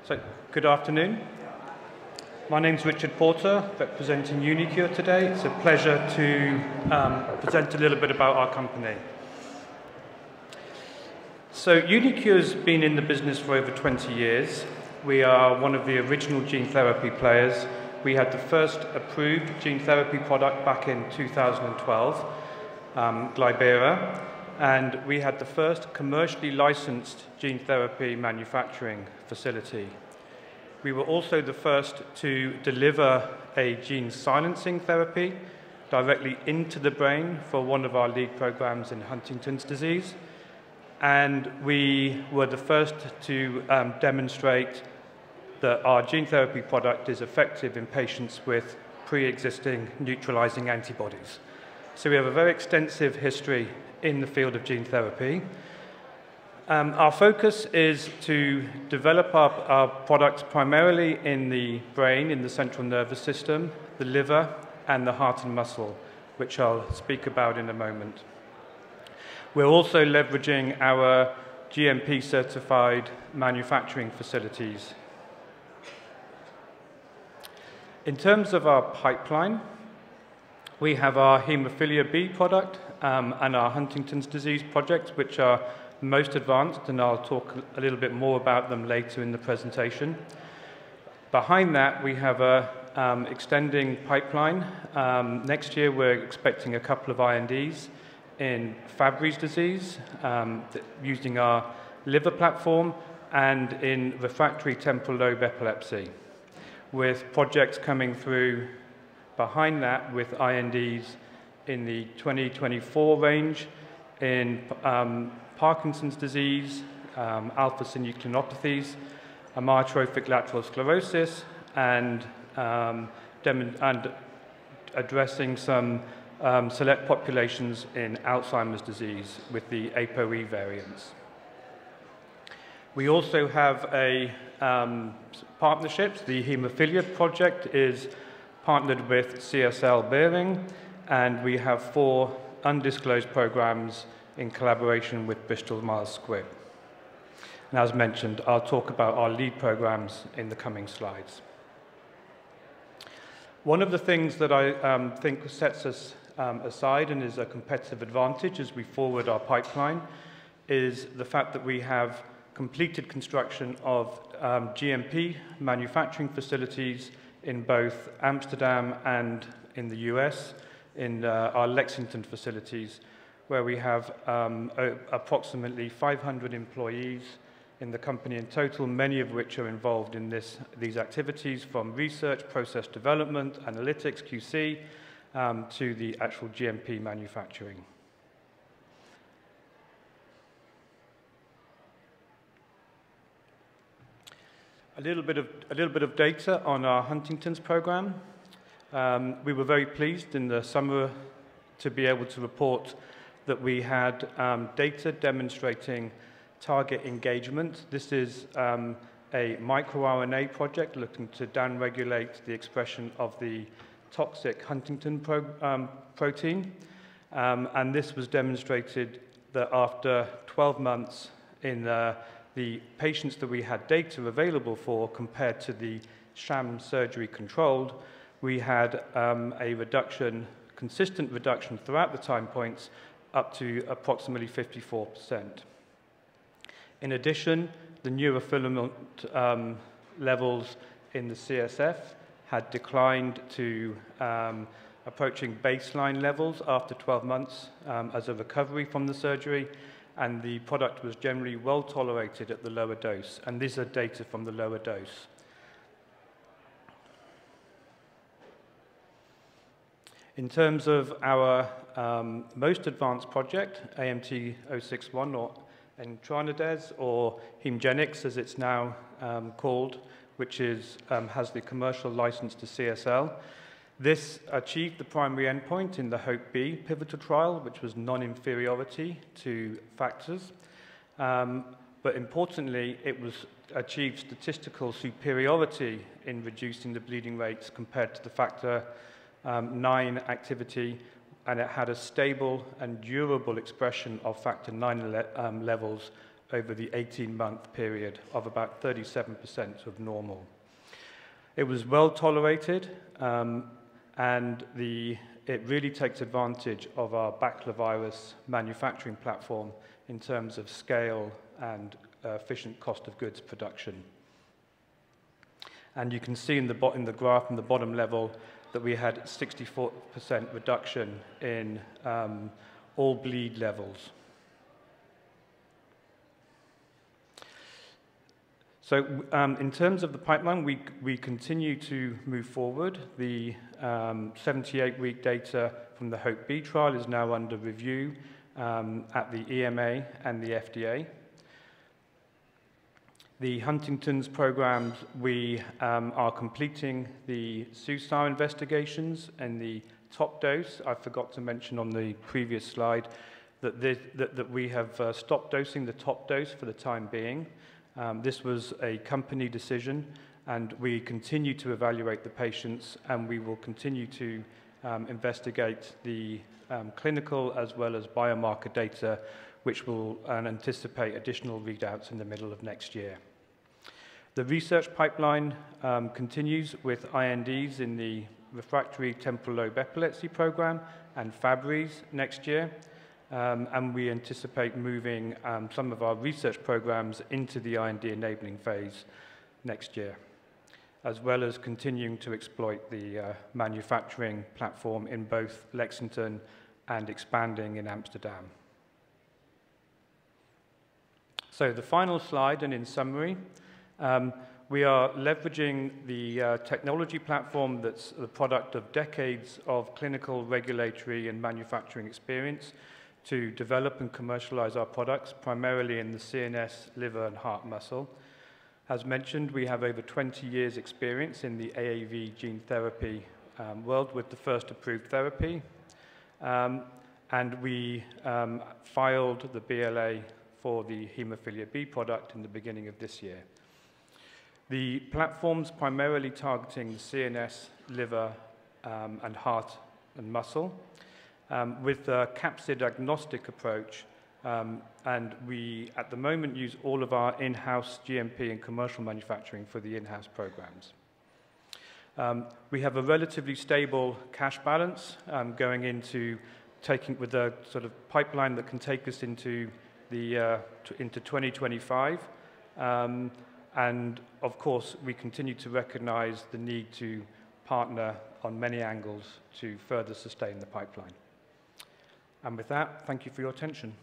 So, good afternoon. My name's Richard Porter, representing uniQure today. It's a pleasure to present a little bit about our company. So, uniQure's been in the business for over 20 years. We are one of the original gene therapy players. We had the first approved gene therapy product back in 2012, Glybera, and we had the first commercially licensed gene therapy manufacturing facility. We were also the first to deliver a gene silencing therapy directly into the brain for one of our lead programs in Huntington's disease. And we were the first to demonstrate that our gene therapy product is effective in patients with pre-existing neutralizing antibodies. So we have a very extensive history in the field of gene therapy. Our focus is to develop our products primarily in the brain, in the central nervous system, the liver, and the heart and muscle, which I'll speak about in a moment. We're also leveraging our GMP-certified manufacturing facilities. In terms of our pipeline, we have our hemophilia B product and our Huntington's disease project, which are most advanced, and I'll talk a little bit more about them later in the presentation. Behind that, we have an extending pipeline. Next year, we're expecting a couple of INDs in Fabry's disease, using our liver platform, and in refractory temporal lobe epilepsy, with projects coming through behind that with INDs in the 2024 range in Parkinson's disease, alpha-synucleinopathies, amyotrophic lateral sclerosis, and addressing some select populations in Alzheimer's disease with the ApoE variants. We also have partnerships. The hemophilia project is partnered with CSL Behring, and we have 4 undisclosed programs in collaboration with Bristol Myers Squibb. And as mentioned, I'll talk about our lead programs in the coming slides. One of the things that I think sets us aside and is a competitive advantage as we forward our pipeline is the fact that we have completed construction of GMP manufacturing facilities in both Amsterdam and in the US, in our Lexington facilities, where we have approximately 500 employees in the company in total, many of which are involved in these activities, from research, process development, analytics, QC, to the actual GMP manufacturing. A little bit of data on our Huntington's program. We were very pleased in the summer to be able to report that we had data demonstrating target engagement. This is a microRNA project looking to downregulate the expression of the toxic Huntington protein. And this was demonstrated that after 12 months in the patients that we had data available for compared to the sham surgery controlled, we had a reduction, consistent reduction throughout the time points, up to approximately 54%. In addition, the neurofilament levels in the CSF had declined to approaching baseline levels after 12 months as a recovery from the surgery, and the product was generally well tolerated at the lower dose. And these are data from the lower dose. In terms of our most advanced project, AMT-061, or Entranades, or Hemgenix as it's now called, which has the commercial license to CSL. This achieved the primary endpoint in the HOPE-B pivotal trial, which was non-inferiority to factors. But importantly, it achieved statistical superiority in reducing the bleeding rates compared to the factor 9 activity, and it had a stable and durable expression of factor 9 levels over the 18-month period of about 37% of normal. It was well tolerated, and it really takes advantage of our baculovirus manufacturing platform in terms of scale and efficient cost of goods production. And you can see in the graph in the bottom level that we had 64% reduction in all bleed levels. So in terms of the pipeline, we continue to move forward. The 78-week data from the HOPE-B trial is now under review at the EMA and the FDA. The Huntington's programs, we are completing the SUSAR investigations and the top dose. I forgot to mention on the previous slide that we have stopped dosing the top dose for the time being. This was a company decision, and we continue to evaluate the patients, and we will continue to investigate the clinical as well as biomarker data, which will anticipate additional readouts in the middle of next year. The research pipeline continues with INDs in the refractory temporal lobe epilepsy program and Fabry's next year. And we anticipate moving some of our research programs into the IND-enabling phase next year, as well as continuing to exploit the manufacturing platform in both Lexington and expanding in Amsterdam. So the final slide, and in summary, we are leveraging the technology platform that's the product of decades of clinical, regulatory, and manufacturing experience to develop and commercialize our products, primarily in the CNS, liver, and heart muscle. As mentioned, we have over 20 years' experience in the AAV gene therapy world with the first approved therapy. And we filed the BLA for the hemophilia B product in the beginning of this year. The platform's primarily targeting the CNS, liver, and heart and muscle, with a capsid-agnostic approach, and we, at the moment, use all of our in-house GMP and commercial manufacturing for the in-house programs. We have a relatively stable cash balance going into with a sort of pipeline that can take us into 2025. And, of course, we continue to recognize the need to partner on many angles to further sustain the pipeline. And with that, thank you for your attention.